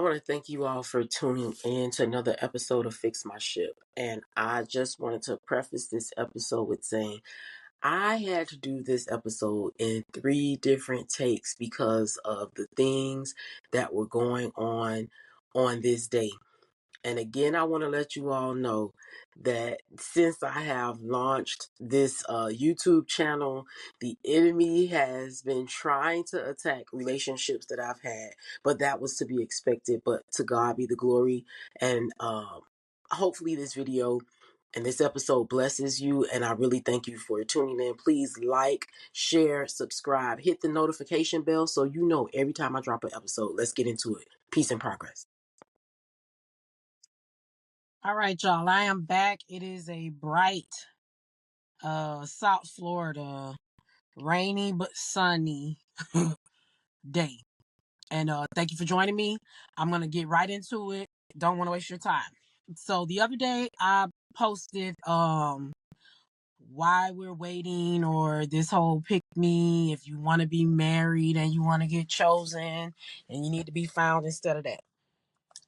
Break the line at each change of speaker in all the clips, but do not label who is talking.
I want to thank you all for tuning in to another episode of Fix My Ship. And I just wanted to preface this episode with saying I had to do this episode in three different takes because of the things that were going on this day. And again, I want to let you all know that since I have launched this YouTube channel, the enemy has been trying to attack relationships that I've had, but that was to be expected. But to God be the glory. And hopefully, this video and this episode blesses you. And I really thank you for tuning in. Please like, share, subscribe, hit the notification bell so you know every time I drop an episode. Let's get into it. Peace and progress.
All right, y'all. I am back. It is a bright South Florida, rainy but sunny day. And thank you for joining me. I'm gonna get right into it. Don't want to waste your time. So the other day I posted why we're waiting, or this whole pick me if you want to be married and you want to get chosen and you need to be found instead of that.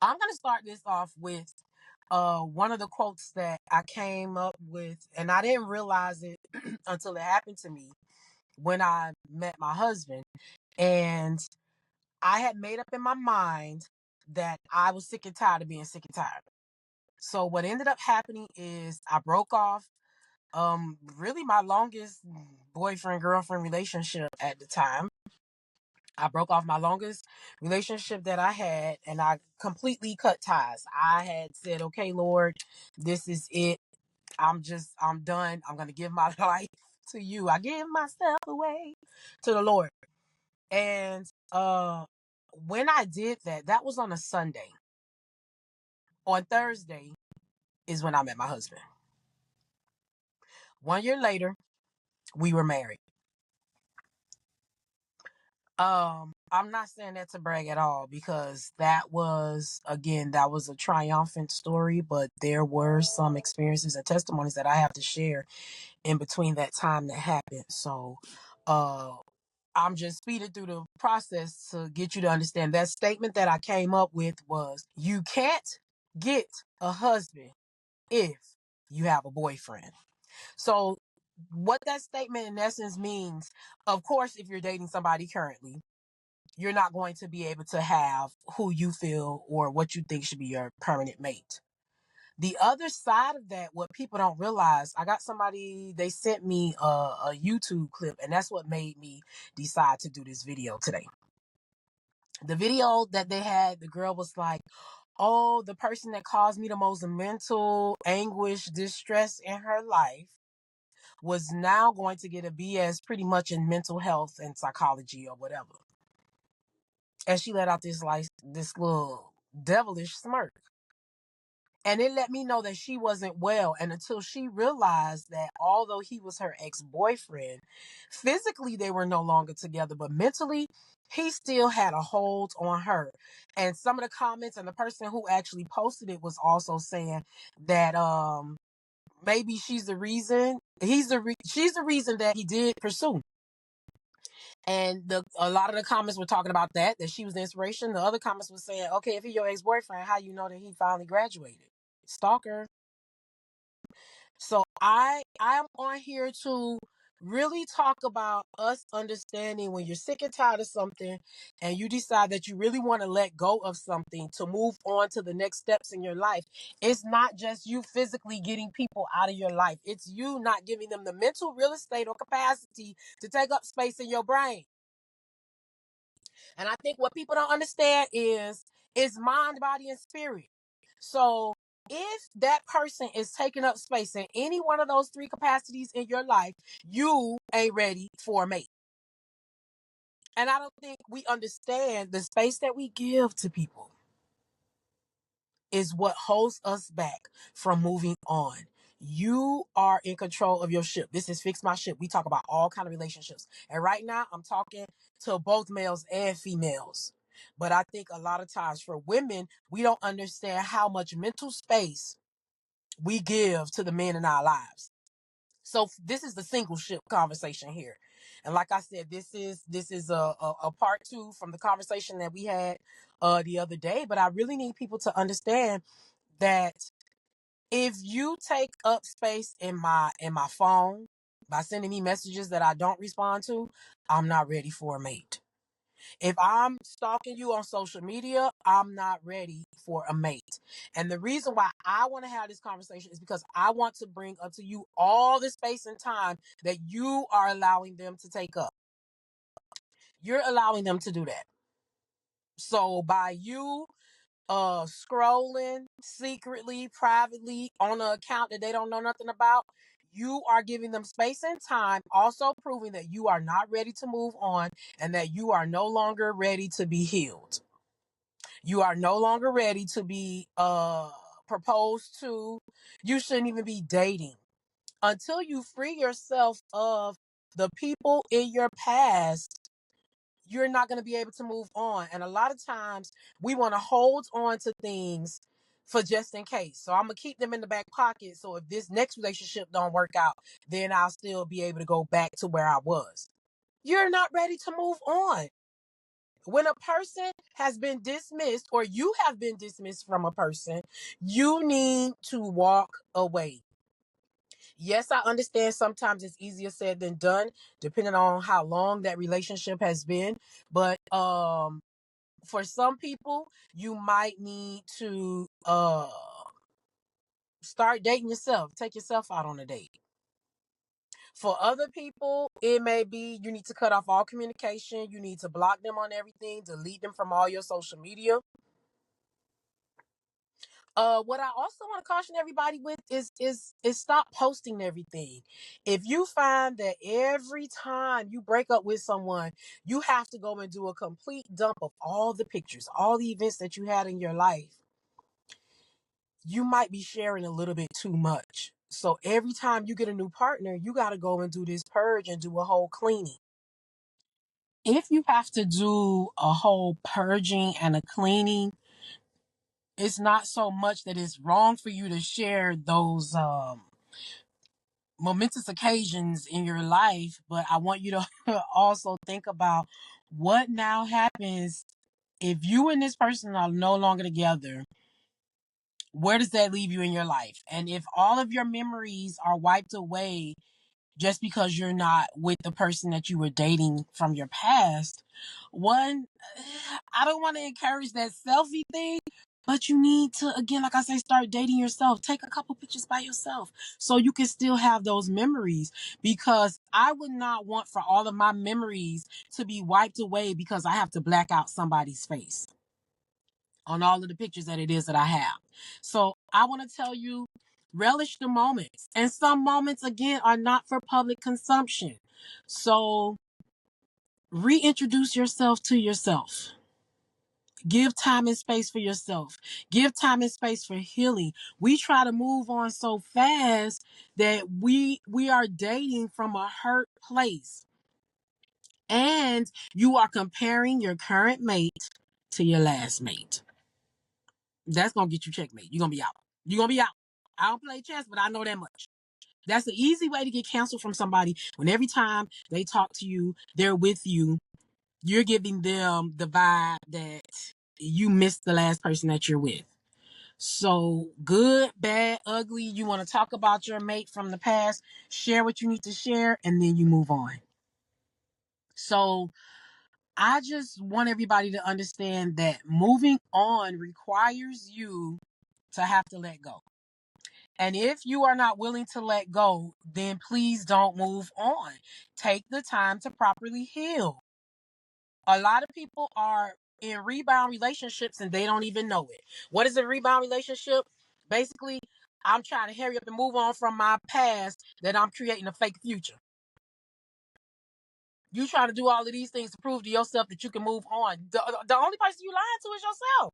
I'm gonna start this off with one of the quotes that I came up with, and I didn't realize it until it happened to me when I met my husband. And I had made up in my mind that I was sick and tired of being sick and tired. So what ended up happening is I broke off really my longest boyfriend girlfriend relationship at the time. I broke off my longest relationship that I had, and I completely cut ties. I had said, okay, Lord, this is it. I'm done. I'm going to give my life to you. I give myself away to the Lord. And when I did that, that was on a Sunday. On Thursday is when I met my husband. 1 year later, we were married. I'm not saying that to brag at all, because that was a triumphant story, but there were some experiences and testimonies that I have to share in between that time that happened. So, I'm just speeding through the process to get you to understand that statement that I came up with was, you can't get a husband if you have a boyfriend. So what that statement in essence means, of course, if you're dating somebody currently, you're not going to be able to have who you feel or what you think should be your permanent mate. The other side of that, what people don't realize, I got somebody, they sent me a YouTube clip, and that's what made me decide to do this video today. The video that they had, the girl was like, oh, the person that caused me the most mental anguish, distress in her life was now going to get a BS pretty much in mental health and psychology or whatever. And she let out this little devilish smirk. And it let me know that she wasn't well. And until she realized that although he was her ex-boyfriend, physically they were no longer together, but mentally he still had a hold on her. And some of the comments, and the person who actually posted it was also saying that maybe she's the reason she's the reason that he did pursue. And a lot of the comments were talking about that she was the inspiration. The other comments were saying, okay, if he's your ex-boyfriend, how you know that he finally graduated? Stalker. So I'm on here to really talk about us understanding when you're sick and tired of something and you decide that you really want to let go of something to move on to the next steps in your life. It's not just you physically getting people out of your life. It's you not giving them the mental real estate or capacity to take up space in your brain. And I think what people don't understand is mind, body, and spirit. So if that person is taking up space in any one of those three capacities in your life, you ain't ready for a mate. And I don't think we understand the space that we give to people is what holds us back from moving on. You are in control of your ship. This is Fix My Ship. We talk about all kind of relationships. And right now I'm talking to both males and females. But I think a lot of times for women, we don't understand how much mental space we give to the men in our lives. So this is the single ship conversation here. And like I said, this is a part two from the conversation that we had the other day. But I really need people to understand that if you take up space in my phone by sending me messages that I don't respond to, I'm not ready for a mate. If I'm stalking you on social media, I'm not ready for a mate. And the reason why I want to have this conversation is because I want to bring up to you all the space and time that you are allowing them to take up. You're allowing them to do that. So by you scrolling secretly, privately on an account that they don't know nothing about, you are giving them space and time, also proving that you are not ready to move on and that you are no longer ready to be healed. You are no longer ready to be proposed to. You shouldn't even be dating until you free yourself of the people in your past. You're not going to be able to move on. And a lot of times we want to hold on to things for just in case. So I'm going to keep them in the back pocket. So if this next relationship don't work out, then I'll still be able to go back to where I was. You're not ready to move on. When a person has been dismissed or you have been dismissed from a person, you need to walk away. Yes, I understand sometimes it's easier said than done, depending on how long that relationship has been. But for some people, you might need to start dating yourself. Take yourself out on a date. For other people, it may be you need to cut off all communication. You need to block them on everything, delete them from all your social media. What I also want to caution everybody with is stop posting everything. If you find that every time you break up with someone, you have to go and do a complete dump of all the pictures, all the events that you had in your life, you might be sharing a little bit too much. So every time you get a new partner, you got to go and do this purge and do a whole cleaning. If you have to do a whole purging and a cleaning, it's not so much that it's wrong for you to share those momentous occasions in your life, but I want you to also think about what now happens if you and this person are no longer together. Where does that leave you in your life? And if all of your memories are wiped away just because you're not with the person that you were dating from your past, one, I don't want to encourage that selfie thing, but you need to, again, like I say, start dating yourself. Take a couple pictures by yourself so you can still have those memories, because I would not want for all of my memories to be wiped away because I have to black out somebody's face on all of the pictures that it is that I have. So I want to tell you, relish the moments. And some moments, again, are not for public consumption. So reintroduce yourself to yourself. Give time and space for yourself. Give time and space for healing. We try to move on so fast that we are dating from a hurt place. And you are comparing your current mate to your last mate. That's gonna get you checkmate. You're gonna be out. You're gonna be out. I don't play chess, but I know that much. That's the easy way to get canceled from somebody. When every time they talk to you, they're with you, you're giving them the vibe that you missed the last person that you're with. So good, bad, ugly, you want to talk about your mate from the past, share what you need to share, and then you move on. So I just want everybody to understand that moving on requires you to have to let go. And if you are not willing to let go, then please don't move on. Take the time to properly heal. A lot of people are in rebound relationships and they don't even know it. What is a rebound relationship? Basically, I'm trying to hurry up and move on from my past that I'm creating a fake future. You trying to do all of these things to prove to yourself that you can move on. The only person you lying to is yourself.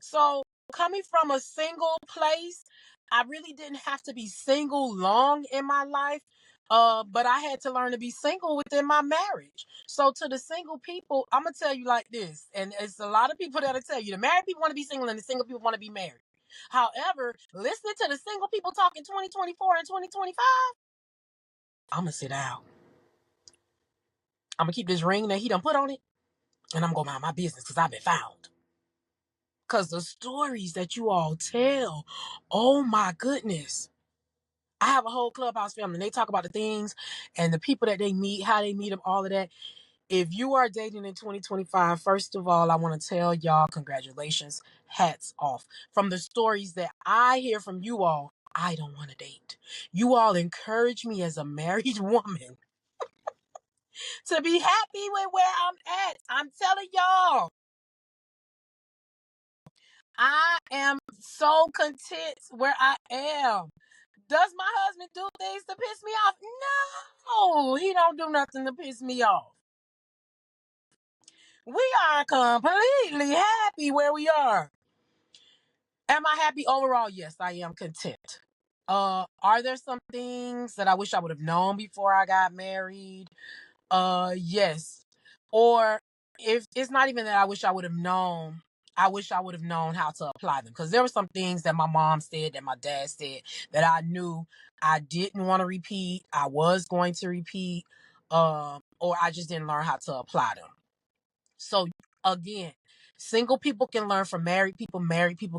So coming from a single place, I really didn't have to be single long in my life. But I had to learn to be single within my marriage. So to the single people, I'm gonna tell you like this, and it's a lot of people that'll tell you the married people want to be single and the single people want to be married. However, listening to the single people talk in 2024 and 2025, I'm gonna sit down. I'm gonna keep this ring that he done put on it, and I'm gonna go mind my business because I've been found. Because the stories that you all tell, oh my goodness. I have a whole Clubhouse family, and they talk about the things and the people that they meet, how they meet them, all of that. If you are dating in 2025, first of all, I want to tell y'all congratulations, hats off. From the stories that I hear from you all, I don't want to date. You all encourage me as a married woman to be happy with where I'm at. I'm telling y'all, I am so content where I am. Does my husband do things to piss me off? No, he don't do nothing to piss me off. We are completely happy where we are. Am I happy overall? Yes, I am content. Are there some things that I wish I would have known before I got married? Yes. Or if it's not even that I wish I would have known, I wish I would have known how to apply them. Because there were some things that my mom said, that my dad said, that I knew I didn't want to repeat. I was going to repeat, or I just didn't learn how to apply them. So again, single people can learn from married people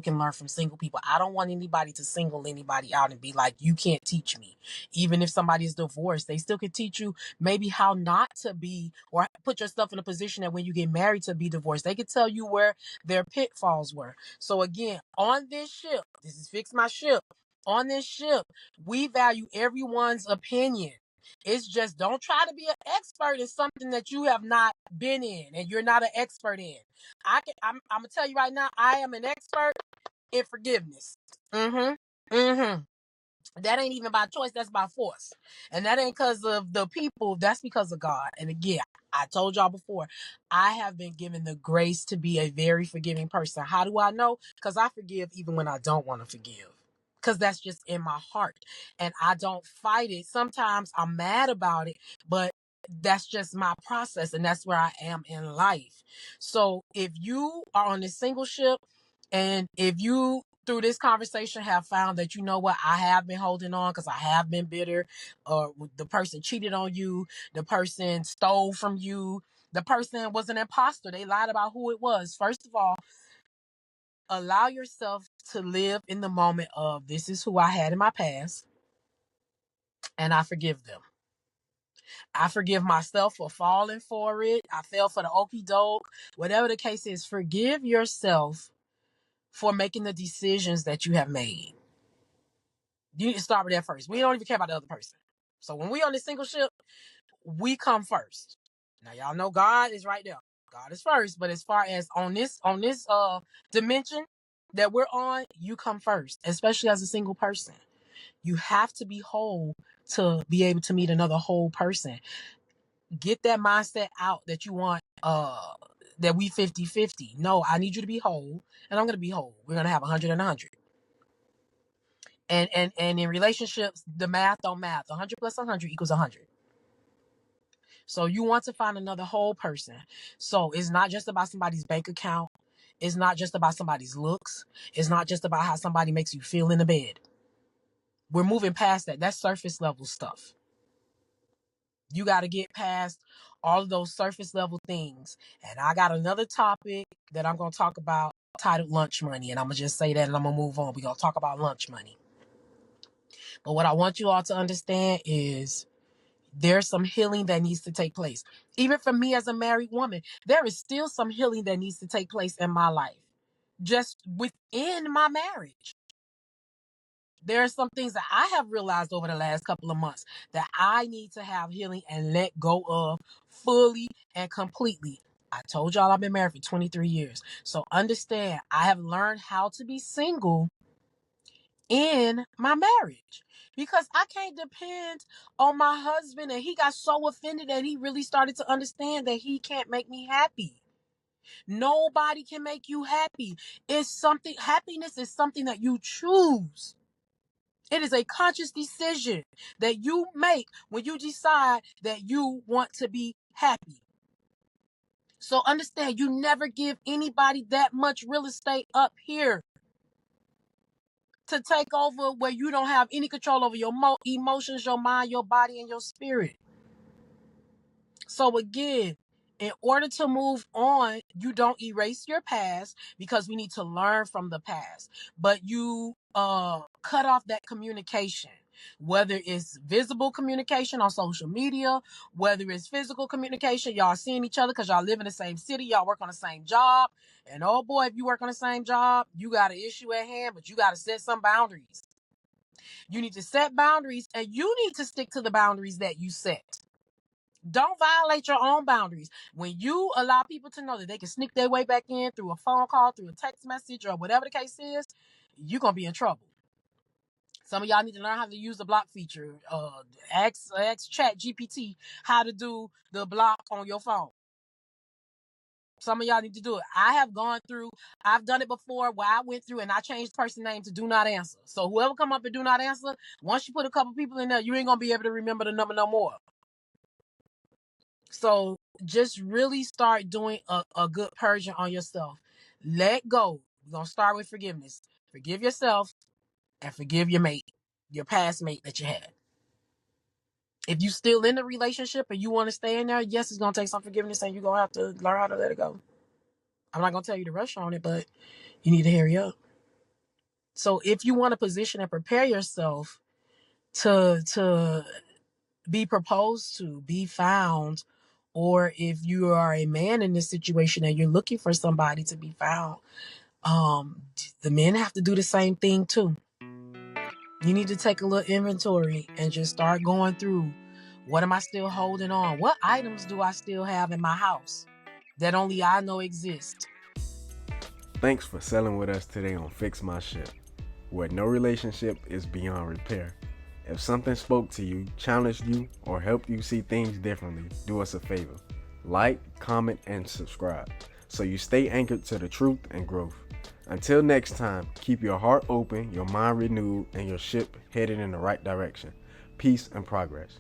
can learn from single people. I don't want anybody to single anybody out and be like, you can't teach me. Even if somebody is divorced, they still can teach you maybe how not to be, or put yourself in a position that when you get married to be divorced, they can tell you where their pitfalls were. So again, on this ship, this is Fix My Ship. On this ship, we value everyone's opinion. It's just, don't try to be an expert in something that you have not been in and you're not an expert in. I'm gonna tell you right now, I am an expert in forgiveness. Mm-hmm. That ain't even by choice, that's by force. And that ain't because of the people, that's because of God. And again, I told y'all before, I have been given the grace to be a very forgiving person. How do I know? Because I forgive even when I don't want to forgive. Because that's just in my heart. And I don't fight it. Sometimes I'm mad about it, but that's just my process. And that's where I am in life. So if you are on this single ship, and if you through this conversation have found that, you know what, I have been holding on because I have been bitter, or the person cheated on you, the person stole from you, the person was an imposter, they lied about who it was. First of all, allow yourself to live in the moment of, this is who I had in my past, and I forgive them. I forgive myself for falling for it. I fell for the okey doke. Whatever the case is, forgive yourself for making the decisions that you have made. You need to start with that first. We don't even care about the other person. So when we on this single ship, we come first. Now y'all know God is right there. God is first. But as far as on this dimension that we're on, you come first, especially as a single person. You have to be whole to be able to meet another whole person. Get that mindset out that you want that we 50-50. No, I need you to be whole, and I'm gonna be whole. We're gonna have 100 and 100. And in relationships, the math don't math. 100 plus 100 equals 100. So you want to find another whole person. So it's not just about somebody's bank account. It's not just about somebody's looks. It's not just about how somebody makes you feel in the bed. We're moving past that. That's surface level stuff. You got to get past all of those surface level things. And I got another topic that I'm going to talk about titled lunch money. And I'm going to just say that and I'm going to move on. We're going to talk about lunch money. But what I want you all to understand is there's some healing that needs to take place. Even for me as a married woman, there is still some healing that needs to take place in my life. Just within my marriage. There are some things that I have realized over the last couple of months that I need to have healing and let go of fully and completely. I told y'all I've been married for 23 years. So understand, I have learned how to be single in my marriage, because I can't depend on my husband, and he got so offended that he really started to understand that he can't make me happy. Nobody can make you happy. Happiness is something that you choose. It is a conscious decision that you make when you decide that you want to be happy. So understand, you never give anybody that much real estate up here to take over where you don't have any control over your emotions, your mind, your body, and your spirit. So again, in order to move on, you don't erase your past because we need to learn from the past. But you cut off that communication, whether it's visible communication on social media, whether it's physical communication, y'all seeing each other because y'all live in the same city, y'all work on the same job. And oh boy, if you work on the same job, you got an issue at hand, but you got to set some boundaries. You need to set boundaries, and you need to stick to the boundaries that you set. Don't violate your own boundaries. When you allow people to know that they can sneak their way back in through a phone call, through a text message, or whatever the case is, you're going to be in trouble. Some of y'all need to learn how to use the block feature. Ask Chat GPT how to do the block on your phone. Some of y'all need to do it. I've done it before where I went through and I changed the person's name to do not answer. So whoever come up and do not answer, once you put a couple people in there, you ain't going to be able to remember the number no more. So just really start doing a good purging on yourself. Let go. We're going to start with forgiveness. Forgive yourself and forgive your mate, your past mate that you had. If you still in the relationship and you want to stay in there, yes, it's going to take some forgiveness and you're going to have to learn how to let it go. I'm not going to tell you to rush on it, but you need to hurry up. So if you want to position and prepare yourself to be proposed to, be found, or if you are a man in this situation and you're looking for somebody to be found, the men have to do the same thing too. You need to take a little inventory and just start going through, what am I still holding on? What items do I still have in my house that only I know exist?
Thanks for selling with us today on Fix My Ship, where no relationship is beyond repair. If something spoke to you, challenged you, or helped you see things differently, do us a favor. Like, comment, and subscribe so you stay anchored to the truth and growth. Until next time, keep your heart open, your mind renewed, and your ship headed in the right direction. Peace and progress.